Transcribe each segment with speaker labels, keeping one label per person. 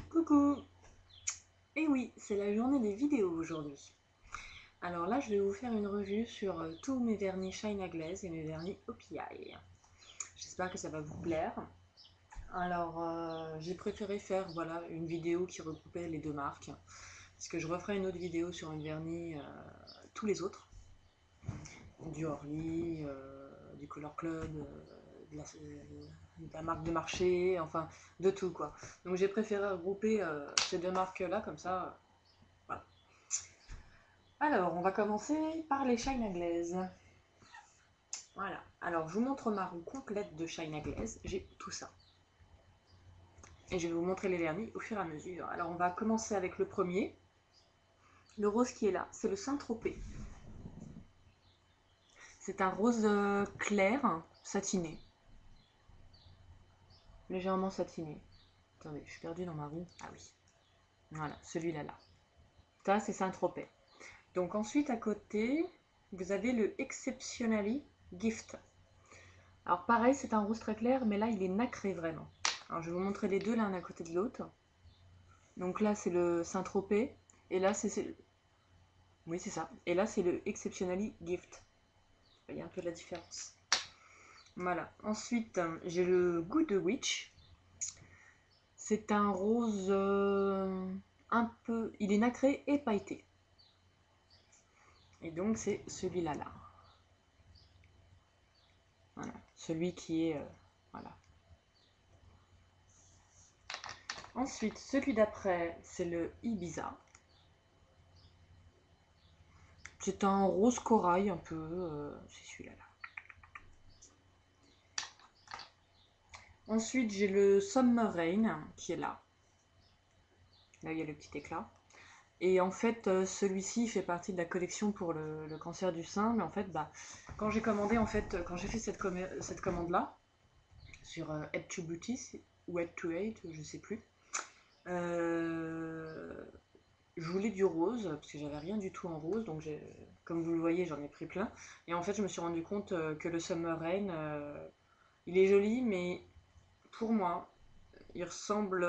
Speaker 1: Coucou! Et oui, c'est la journée des vidéos aujourd'hui. Alors là, je vais vous faire une revue sur tous mes vernis Shine à Glaze et mes vernis OPI. J'espère que ça va vous plaire. Alors, j'ai préféré faire voilà, une vidéo qui recoupait les deux marques, parce que je referai une autre vidéo sur une vernis tous les autres, du Orly, du Color Club, de la marque de marché, enfin de tout quoi. Donc j'ai préféré regrouper ces deux marques là, comme ça, voilà. Alors, on va commencer par les Shine à Glaze. Voilà. Alors, je vous montre ma roue complète de Shine à Glaze. J'ai tout ça. Et je vais vous montrer les vernis au fur et à mesure. Alors, on va commencer avec le premier. Le rose qui est là, c'est le Saint-Tropez. C'est un rose clair, satiné. Légèrement satiné. Attendez, je suis perdue dans ma roue. Ah oui. Voilà, celui-là là. Ça, c'est Saint-Tropez. Donc ensuite, à côté, vous avez le Exceptionally Gift. Alors pareil, c'est un rose très clair, mais là, il est nacré vraiment. Alors je vais vous montrer les deux l'un à côté de l'autre. Donc là, c'est le Saint-Tropez. Et là, c'est... Oui, c'est ça. Et là, c'est le Exceptionally Gift. Il y a un peu de la différence. Voilà. Ensuite, j'ai le Good Witch. C'est un rose un peu... Il est nacré et pailleté. Et donc, c'est celui-là, là. Voilà. Celui qui est... voilà. Ensuite, celui d'après, c'est le Ibiza. C'est un rose corail un peu, c'est celui-là. Ensuite, j'ai le Summer Rain qui est là. Là, il y a le petit éclat. Et en fait, celui-ci fait partie de la collection pour le cancer du sein. Mais en fait, quand j'ai commandé, quand j'ai fait cette commande-là, sur Head to Beauty ou Head to Hate, je sais plus, je voulais du rose, parce que j'avais rien du tout en rose, donc comme vous le voyez, j'en ai pris plein. Et en fait, je me suis rendu compte que le Summer Rain, il est joli, mais pour moi, il ressemble...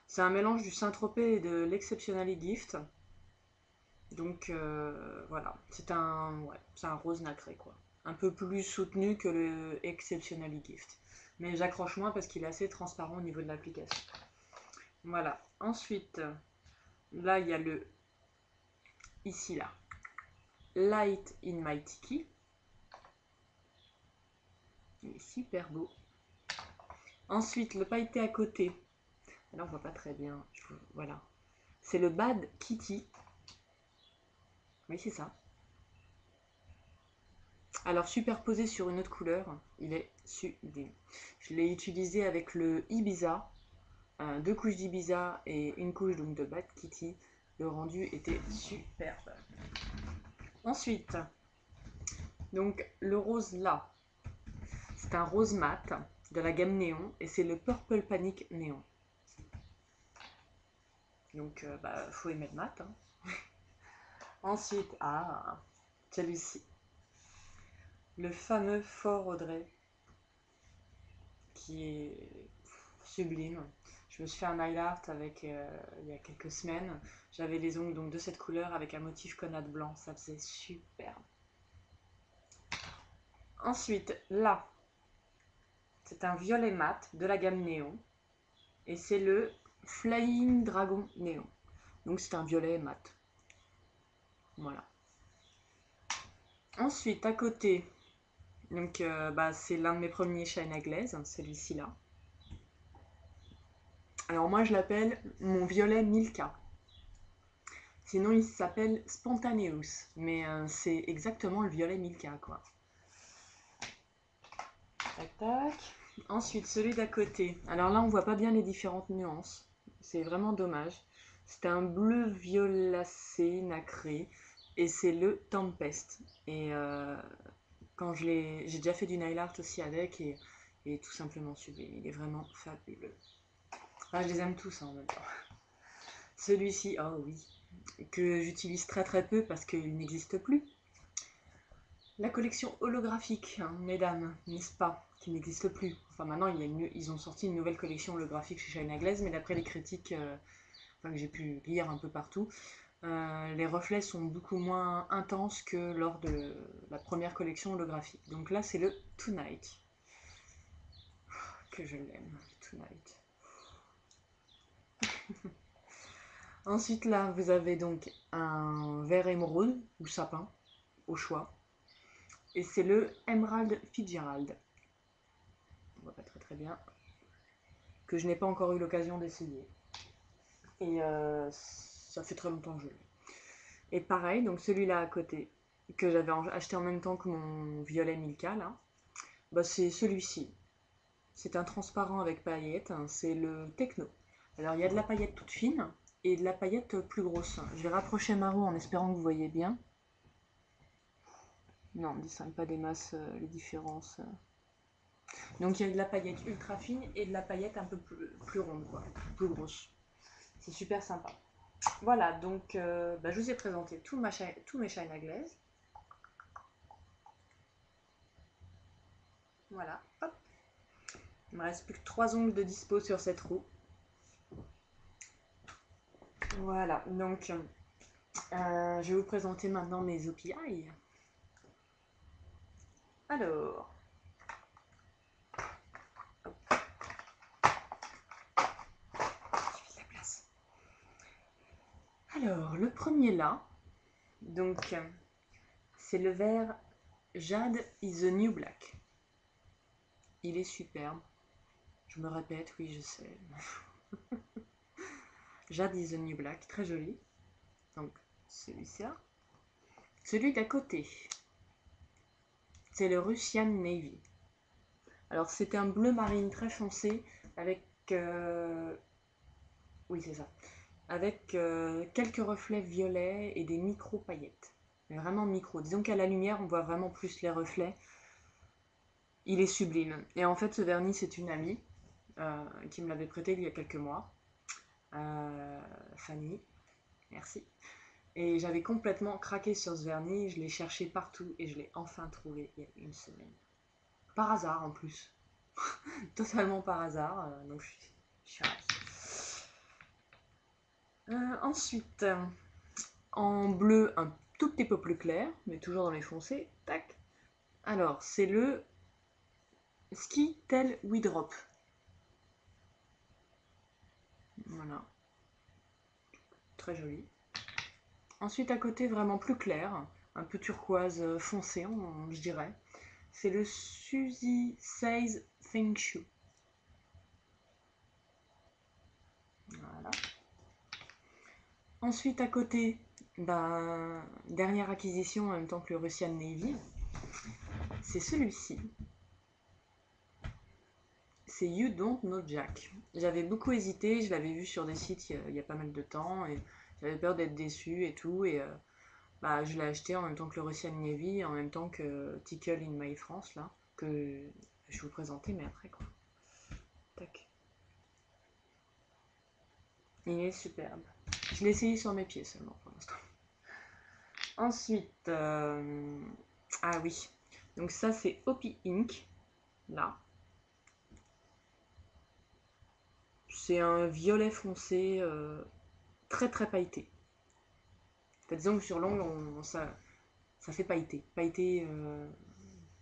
Speaker 1: c'est un mélange du Saint-Tropez et de l'Exceptionally Gift. Donc voilà, c'est un rose nacré quoi. Un peu plus soutenu que le Exceptionally Gift. Mais j'accroche moins parce qu'il est assez transparent au niveau de l'application. Voilà. Ensuite, là, il y a le... Ici, là. Light in My Tiki. Il est super beau. Ensuite, le pailleté à côté. Là, on voit pas très bien. Voilà. C'est le Bad Kitty. Oui, c'est ça. Alors, superposé sur une autre couleur, il est sublime. Je l'ai utilisé avec le Ibiza. Deux couches d'Ibiza et une couche donc de Bad Kitty. Le rendu était superbe. Ensuite, donc le rose là, c'est un rose mat de la gamme Néon et c'est le Purple Panic Néon. Donc faut aimer le mat. Hein. Ensuite, celui-ci, le fameux Fort Audrey qui est sublime. Je me suis fait un nail art avec il y a quelques semaines. J'avais les ongles donc de cette couleur avec un motif connade blanc, ça faisait superbe. Ensuite, là, c'est un violet mat de la gamme Néon et c'est le Flying Dragon Néon. Donc c'est un violet mat. Voilà. Ensuite, à côté, donc c'est l'un de mes premiers Shine à Glaze, celui-ci là. Alors moi je l'appelle mon violet Milka. Sinon il s'appelle Spontaneous, mais c'est exactement le violet Milka quoi. Tac tac. Ensuite celui d'à côté. Alors là on voit pas bien les différentes nuances. C'est vraiment dommage. C'est un bleu violacé nacré et c'est le Tempest. Et quand j'ai déjà fait du nail art aussi avec et tout simplement sublime. Il est vraiment fabuleux. Enfin, je les aime tous en même temps. Celui-ci, oh oui, que j'utilise très très peu parce qu'il n'existe plus. La collection holographique, hein, mesdames, n'est-ce pas? qui n'existe plus. Enfin maintenant ils ont sorti une nouvelle collection holographique chez China Glaze, mais d'après les critiques que j'ai pu lire un peu partout, les reflets sont beaucoup moins intenses que lors de la première collection holographique. Donc là c'est le Tonight. Que je l'aime, Tonight. Ensuite là vous avez donc un vert émeraude ou sapin au choix. Et c'est le Emerald Fitzgerald. On voit pas très bien. Que je n'ai pas encore eu l'occasion d'essayer. Et ça fait très longtemps que je l'ai. Et pareil, donc celui-là à côté, que j'avais acheté en même temps que mon violet Milka, là, bah c'est celui-ci. C'est un transparent avec paillettes, hein, c'est le Techno. Alors il y a de la paillette toute fine et de la paillette plus grosse. Je vais rapprocher ma roue en espérant que vous voyez bien. Non, on ne distingue pas des masses les différences. Donc il y a de la paillette ultra fine et de la paillette un peu plus ronde, quoi, plus grosse. C'est super sympa. Voilà, donc je vous ai présenté tous mes China Glaze. Voilà, hop. Il me reste plus que 3 ongles de dispo sur cette roue. Voilà, donc je vais vous présenter maintenant mes OPI. Alors, la place. Alors, le premier là, donc c'est le vert Jade is the New Black. Il est superbe. Je me répète, oui, je sais. Jade is the New Black, très joli. Donc, celui-là. Celui d'à côté, c'est le Russian Navy. Alors, c'est un bleu marine très foncé avec... oui, c'est ça. Avec quelques reflets violets et des micro-paillettes. Mais vraiment micro. Disons qu'à la lumière, on voit vraiment plus les reflets. Il est sublime. Et en fait, ce vernis, c'est une amie qui me l'avait prêté il y a quelques mois. Fanny, merci. Et j'avais complètement craqué sur ce vernis, je l'ai cherché partout et je l'ai enfin trouvé il y a une semaine. Par hasard en plus. Totalement par hasard, donc je suis ravie. Ensuite, en bleu un tout petit peu plus clair, mais toujours dans les foncés, tac. Alors, c'est le Ski Tel We Drop. Voilà. Très joli. Ensuite, à côté, vraiment plus clair, un peu turquoise foncé, je dirais. C'est le Suzy Says Feng Shui. Voilà. Ensuite, à côté, dernière acquisition en même temps que le Russian Navy, c'est celui-ci. C'est You Don't Know Jack. J'avais beaucoup hésité, je l'avais vu sur des sites il y a pas mal de temps et j'avais peur d'être déçue et tout. Et je l'ai acheté en même temps que le Russian Navy, en même temps que Tickle in My France, là, que je vais vous présenter, mais après quoi. Tac. Il est superbe. Je l'ai essayé sur mes pieds seulement pour l'instant. Ensuite, ah oui, donc ça c'est Hopi Ink, là. C'est un violet foncé très très pailleté. Enfin, disons que sur l'ongle, ça fait pailleté. Pailleté,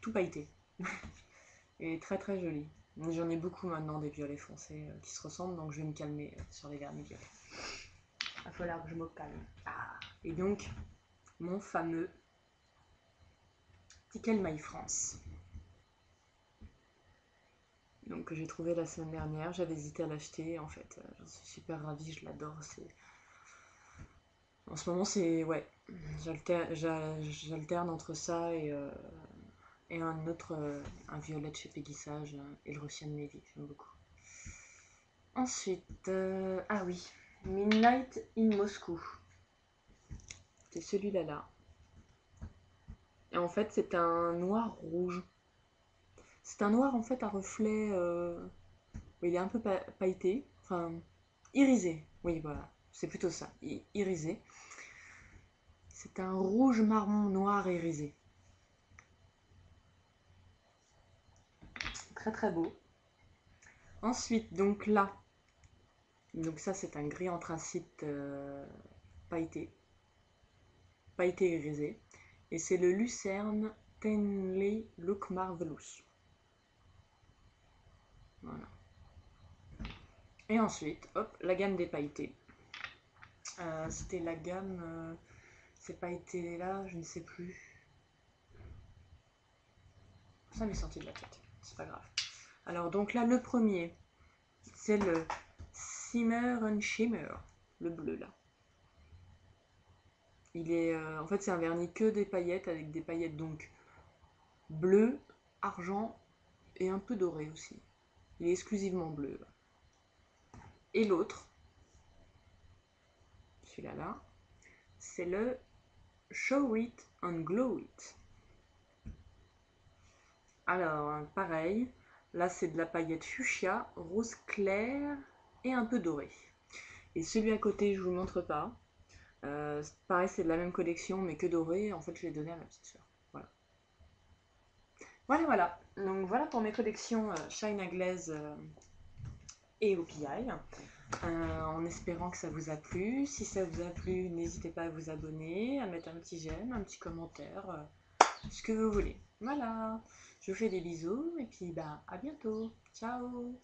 Speaker 1: tout pailleté. Et très très joli. J'en ai beaucoup maintenant des violets foncés qui se ressemblent, donc je vais me calmer sur les vernis violets. Il va falloir que je me calme. Ah. Et donc, mon fameux Tickle My France. Donc que j'ai trouvé la semaine dernière, j'avais hésité à l'acheter, en fait, j'en suis super ravie, je l'adore. En ce moment, c'est... ouais, j'alterne entre ça et un autre, un violet de chez Peggy Sage et le Russian Navy, j'aime beaucoup. Ensuite, ah oui, Midnight in Moscou. C'est celui-là là. Et en fait, c'est un noir rouge. C'est un noir en fait à reflet. Il est un peu pailleté, enfin irisé. Oui, voilà, c'est plutôt ça, irisé. C'est un rouge marron noir irisé. très très beau. Ensuite, donc là, donc ça c'est un gris anthracite pailleté et grisé. Et c'est le Lucerne Tenley Look Marvelous. Voilà. Et ensuite, hop, la gamme des pailletés. C'était la gamme, ces pailletés là, je ne sais plus. Ça m'est sorti de la tête, c'est pas grave. Alors donc là, le premier, c'est le Shimmer and Shimmer, le bleu là. Il est, en fait, c'est un vernis que des paillettes, avec des paillettes donc bleu, argent et un peu doré aussi. Il est exclusivement bleu. Et l'autre, celui-là là, c'est le Show It and Glow It. Alors, pareil, là c'est de la paillette fuchsia, rose clair et un peu doré. Et celui à côté, je vous le montre pas. Pareil, c'est de la même collection, mais que doré. En fait, je l'ai donné à ma petite soeur. Voilà. Voilà. Donc voilà pour mes collections China Glaze et OPI. En espérant que ça vous a plu. Si ça vous a plu, n'hésitez pas à vous abonner, à mettre un petit j'aime, un petit commentaire, ce que vous voulez. Voilà. Je vous fais des bisous et puis bah à bientôt. Ciao.